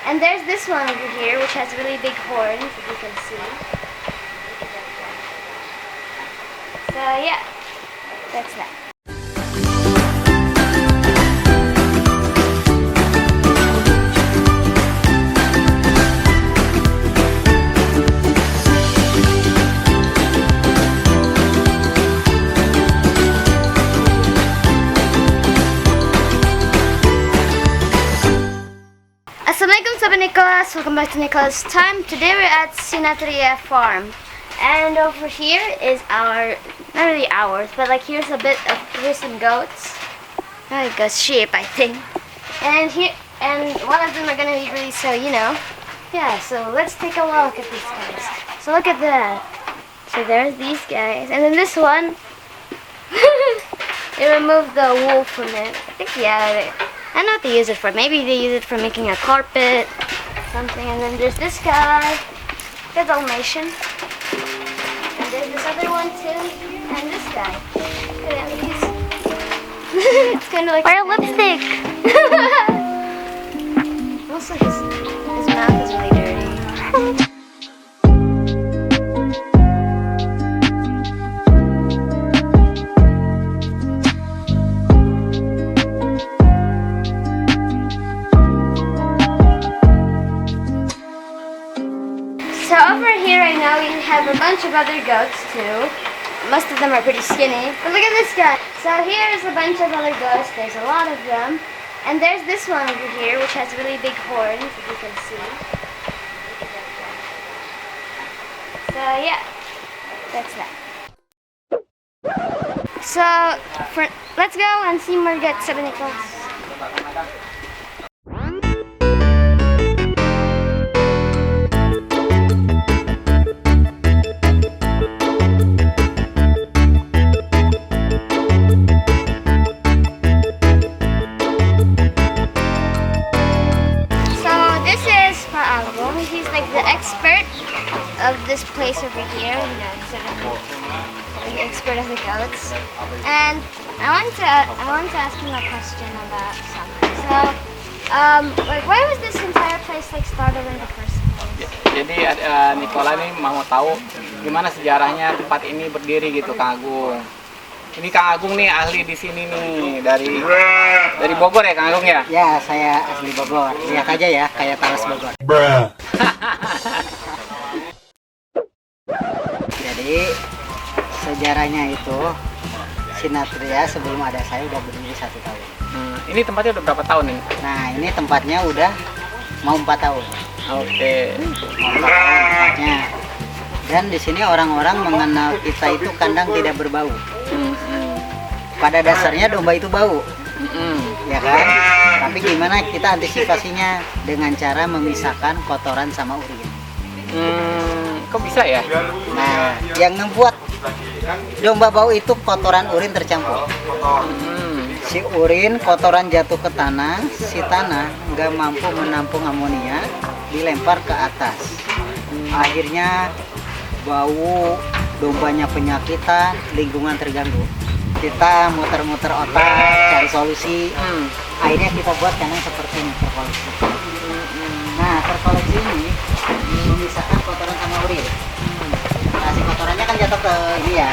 And there's this one over here, which has really big horns, as you can see. So yeah, that's that. Assalamualaikum Sobat Nicholas, welcome back to Nicholas Time. Today we're at Sinatria Farm. And over here is our, not really ours, but like here's some goats. Like a sheep, I think. And one of them are gonna be released, so yeah, so let's take a look at these guys. So look at that. So there's these guys, and then this one, they removed the wool from it. I think, yeah, I don't know what they use it for. Maybe they use it for making a carpet, something. And then there's this guy, the Dalmatian. And there's this other one too, and this guy. Look at him, it's kind of like a lipstick. Also, his mouth is really dirty. So over here right now we have a bunch of other goats too. Most of them are pretty skinny. But look at this guy. So here's a bunch of other goats. There's a lot of them. And there's this one over here which has really big horns, as you can see. So yeah, that's that. So let's go and see more goats, Sobat Nicholas. He's like the expert of this place over here, the expert of the goats. And I want to ask him a question about something. So, like, why was this entire place like started in the first place? Jadi Nikola nih mau tahu gimana sejarahnya tempat ini berdiri gitu, Kang Agung. Ini Kang Agung nih ahli di sini nih dari Bogor ya, Kang Agung ya? Ya, saya asli Bogor. Lihat aja ya, kayak talas Bogor. Jadi sejarahnya itu Sinatria sebelum ada saya udah berdiri 1 tahun. Ini tempatnya udah berapa tahun nih? Nah, ini tempatnya udah mau 4 tahun. Oke. Mau 4 tahun tempatnya. Dan di sini orang-orang mengenal kita itu kandang tidak berbau. Pada dasarnya domba itu bau, ya kan? Tapi gimana kita antisipasinya dengan cara memisahkan kotoran sama urin. Kok bisa ya? Nah, yang membuat domba bau itu kotoran urin tercampur. Si urin kotoran jatuh ke tanah, si tanah nggak mampu menampung amonia, dilempar ke atas. Akhirnya bau, dombanya penyakitan, lingkungan terganggu. Kita muter-muter otak, cari solusi. Akhirnya kita buat kandang seperti ini, terkoleksi. Nah, terkoleksi ini memisahkan kotoran sama urin. Nah, si kotorannya kan jatuh ke ini ya.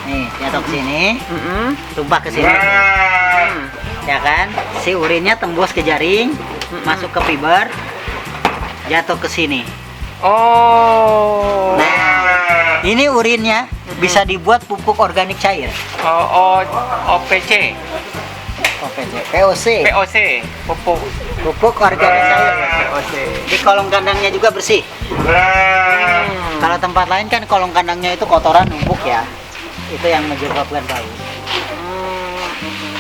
Nih, jatuh ke sini, tumpah ke sini. Ya kan? Si urinnya tembus ke jaring, masuk ke fiber, jatuh ke sini. Oh. Nah, ini urinnya bisa dibuat pupuk organik cair. OPC. POC. Pupuk organik cair. POC. Di kolong kandangnya juga bersih. Kalau tempat lain kan kolong kandangnya itu kotoran numpuk ya. Itu yang menyebabkan bau.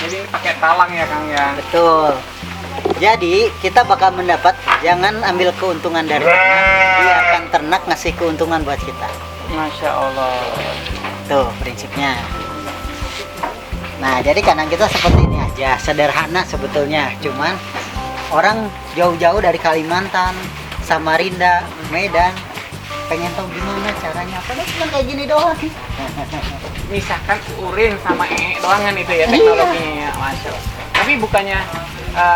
Jadi pakai talang ya, Kang ya. Betul. Jadi kita bakal mendapat, jangan ambil keuntungan dari ternak, biarkan ternak ngasih keuntungan buat kita. Masya Allah. Tuh prinsipnya. Nah, jadi kandang kita seperti ini aja, sederhana sebetulnya. Cuman orang jauh-jauh dari Kalimantan, Samarinda, Medan pengen tahu gimana caranya. Padahal cuma kayak gini doang. Misalkan urin sama doangan itu ya teknologinya. Masya Allah. Tapi bukannya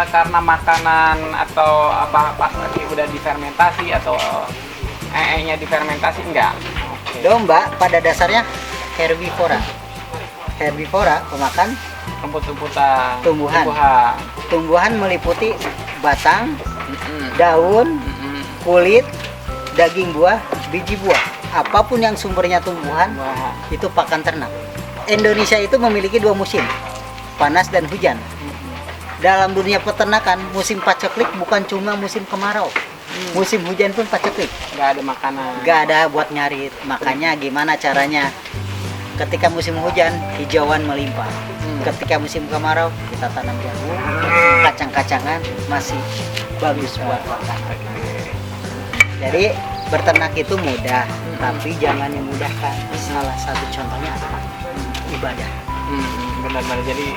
karena makanan atau apa pas lagi udah difermentasi atau nya difermentasi enggak? Oke. Domba pada dasarnya herbivora. Herbivora pemakan Rumput-rumputan, Tumbuhan. Tumbuhan meliputi batang, daun, kulit, daging buah, biji buah. Apapun yang sumbernya tumbuhan, Wah. itu pakan ternak. Indonesia itu memiliki 2 musim, panas dan hujan. Dalam dunia peternakan, musim paceklik bukan cuma musim kemarau. Musim hujan pun paceklik. Nggak ada makanan. Gak ada buat nyari. Makanya gimana caranya? Ketika musim hujan, hijauan melimpah. Ketika musim kemarau, kita tanam jagung, kacang-kacangan masih bagus buat makan. Jadi berternak itu mudah, tapi jangan dimudahkan. Salah satu contohnya apa? Ibadah. Benar-benar. Jadi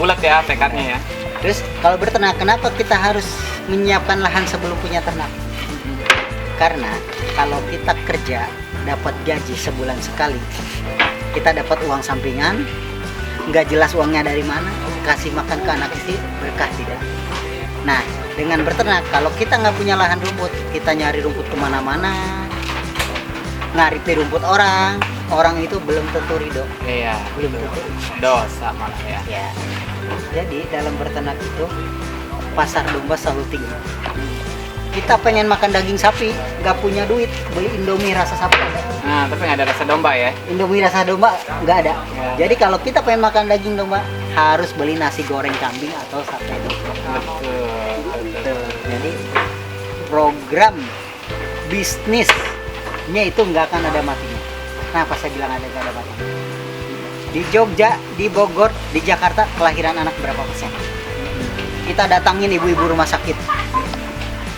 bulat ya tekadnya ya. Terus kalau berternak, kenapa kita harus menyiapkan lahan sebelum punya ternak? Karena kalau kita kerja dapat gaji sebulan sekali, kita dapat uang sampingan, nggak jelas uangnya dari mana, kasih makan ke anak istri, berkah tidak. Nah, dengan berternak, kalau kita nggak punya lahan rumput, kita nyari rumput kemana-mana, ngaripi rumput orang itu belum tentu ridho. Iya. Belum tentu. Dosa malah ya. Ya. Jadi dalam berternak itu pasar domba selalu tinggi. Kita pengen makan daging sapi, nggak punya duit, beli Indomie rasa sapi ada. Nah, tapi nggak ada rasa domba ya. Indomie rasa domba nggak ada. Ya. Jadi kalau kita pengen makan daging domba, harus beli nasi goreng kambing atau sate domba. Betul. Jadi program bisnisnya itu nggak akan ada matinya. Kenapa saya bilang nggak ada matinya? Di Jogja, di Bogor, di Jakarta kelahiran anak berapa persen? Kita datangin ibu-ibu rumah sakit.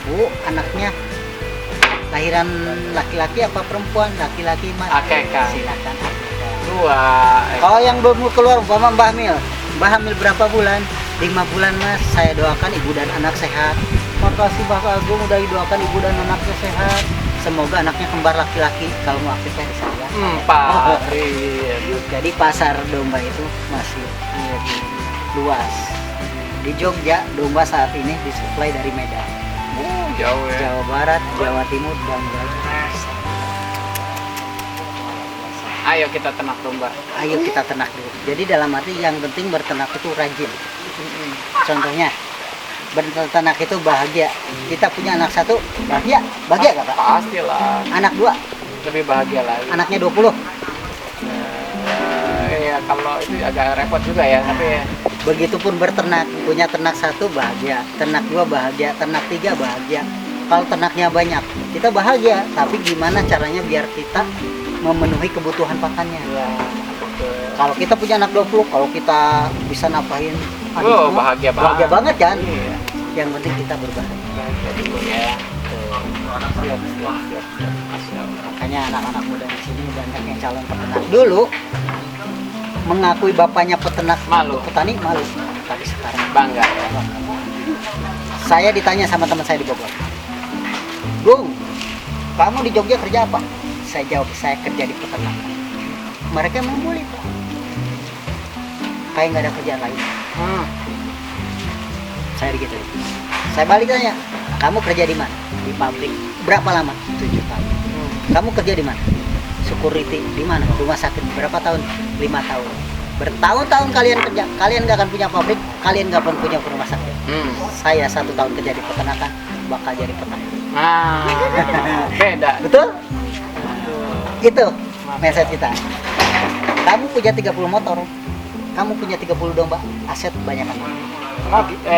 Bu, anaknya lahiran laki-laki apa perempuan? Laki-laki mas. Akekah. Silakan akekah. Dua. Kalau yang belum keluar, umpama Mbah Hamil. Mbah Hamil berapa bulan? 5 bulan mas. Saya doakan ibu dan anak sehat. Makasih Mbah Agung udah didoakan ibu dan anaknya sehat. Semoga anaknya kembar laki-laki. Kalau mau akikah di saya. 4. Iya. Jadi pasar domba itu masih luas. Di Jogja, domba saat ini disuplai dari Medan. Jauh ya. Jawa Barat, Jawa Timur, dan Ayo kita ternak domba. ayo kita ternak dulu. Jadi dalam arti yang penting berternak itu rajin. Contohnya, berternak itu bahagia. Kita punya anak 1, bahagia gak Pak? Pastilah. Anak 2, Lebih bahagia lagi. anaknya 20. Iya, kalau itu agak repot juga ya, tapi ya. Begitupun berternak, punya ternak 1 bahagia, ternak 2 bahagia, ternak 3 bahagia. Kalau ternaknya banyak, kita bahagia. Tapi gimana caranya biar kita memenuhi kebutuhan pakannya? Ya, betul. Kalau kita punya anak 20, kalau kita bisa napahin Oh, bahagia bahagia banget kan? Iya. Yang penting kita berbahagia. Jadi ya. Makanya anak-anak muda di sini banyak yang calon peternak. Dulu mengakui bapaknya peternak, Malu. petani malu. Tapi sekarang Bangga ya. saya ditanya sama teman saya di Bogor, Gung, kamu di Jogja kerja apa? Saya jawab, saya kerja di peternakan. Mereka memang boleh, Pak. Kayak nggak ada kerjaan lain. Saya gitu. Saya balik tanya, kamu kerja di mana? Di pabrik. Berapa lama? 7 tahun. Kamu kerja di mana? Security. Di mana? Rumah sakit. Berapa tahun? 5 tahun. Bertahun-tahun kalian kerja, kalian nggak akan punya pabrik, kalian nggak akan punya rumah sakit. Saya 1 tahun kerja di peternakan, bakal jadi petani. Nah, beda. Betul? Itu message kita. Kamu punya 30 motor, kamu punya 30 domba, aset banyak kan?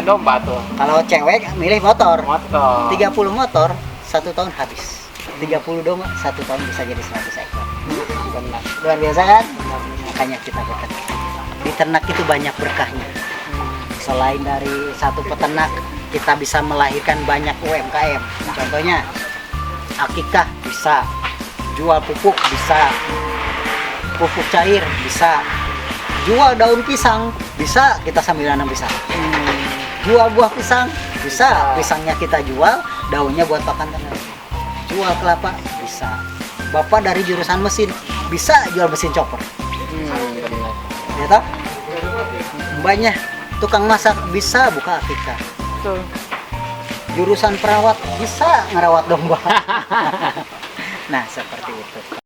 Domba tuh. Kalau cewek milih motor, Motor. 30 motor 1 tahun habis. 30 domba 1 tahun bisa jadi 100 ekor. Benar. Luar biasa kan? Makanya kita beternak. Di ternak itu banyak berkahnya. Selain dari satu peternak, kita bisa melahirkan banyak UMKM. Contohnya, akikah bisa, jual pupuk bisa, pupuk cair bisa, jual daun pisang bisa, kita sambil nanam pisang. Jual buah pisang bisa, pisangnya kita jual, daunnya buat pakan ternak. Jual kelapa bisa. Bapak dari jurusan mesin bisa jual mesin chopper. Benar. Ya toh? Banyak Tukang masak bisa buka akikah. Betul. Jurusan perawat bisa ngerawat domba. Nah, seperti itu.